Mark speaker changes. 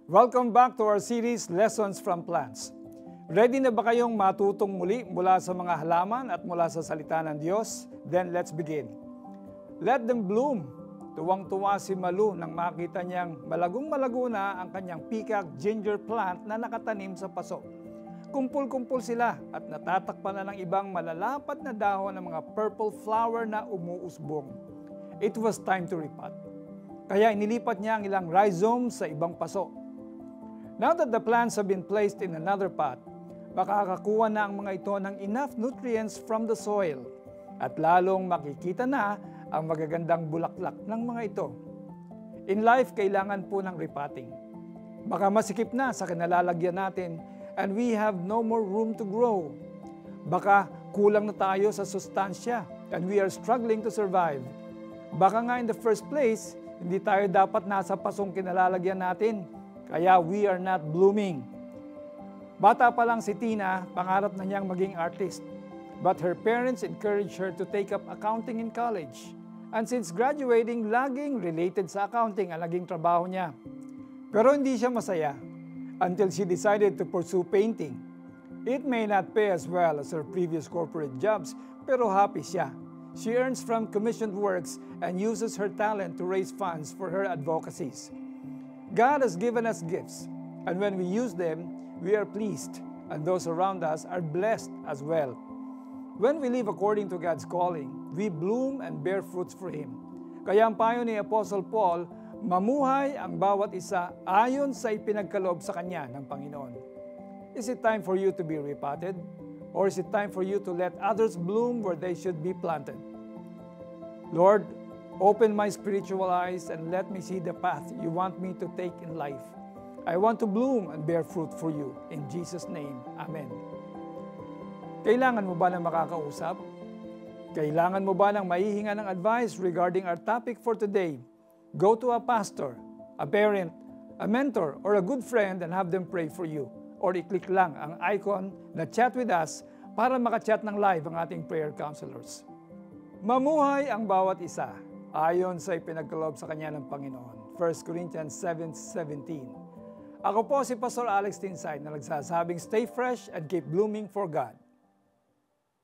Speaker 1: Welcome back to our series, Lessons from Plants. Ready na ba kayong matutong muli mula sa mga halaman at mula sa salita ng Diyos? Then let's begin. Let them bloom. Tuwang-tuwa si Malu nang makita niyang malagong-malago na ang kanyang peacock ginger plant na nakatanim sa paso. Kumpul-kumpul sila at natatakpan na ng ibang malalapat na dahon ng mga purple flower na umuusbong. It was time to repot. Kaya inilipat niya ang ilang rhizomes sa ibang paso. Now that the plants have been placed in another pot, makakakuha na ang mga ito ng enough nutrients from the soil at lalong makikita na ang magagandang bulaklak ng mga ito. In life, kailangan po ng repotting. Baka masikip na sa kinalalagyan natin and we have no more room to grow. Baka kulang na tayo sa sustansya and we are struggling to survive. Baka nga in the first place, hindi tayo dapat nasa pasong kinalalagyan natin, kaya we are not blooming. Bata pa lang si Tina, pangarap na niyang maging artist. But her parents encouraged her to take up accounting in college. And since graduating, laging related sa accounting ang naging trabaho niya. Pero hindi siya masaya until she decided to pursue painting. It may not pay as well as her previous corporate jobs, pero happy siya. She earns from commissioned works and uses her talent to raise funds for her advocacies. God has given us gifts, and when we use them, we are pleased, and those around us are blessed as well. When we live according to God's calling, we bloom and bear fruits for Him. Kaya ang payo ni Apostle Paul, mamuhay ang bawat isa ayon sa ipinagkaloob sa kanya ng Panginoon. Is it time for you to be repotted? Or is it time for you to let others bloom where they should be planted? Lord, open my spiritual eyes and let me see the path you want me to take in life. I want to bloom and bear fruit for you. In Jesus' name, Amen. Kailangan mo ba ng makakausap? Kailangan mo ba ng maihinga ng advice regarding our topic for today? Go to a pastor, a parent, a mentor, or a good friend and have them pray for you. Or i-click lang ang icon na chat with us para makachat ng live ang ating prayer counselors. Mamuhay ang bawat isa ayon sa ipinagkaloob sa kanya ng Panginoon. 1 Corinthians 7:17. Ako po si Pastor Alex Tinsay na nagsasabing stay fresh and keep blooming for God.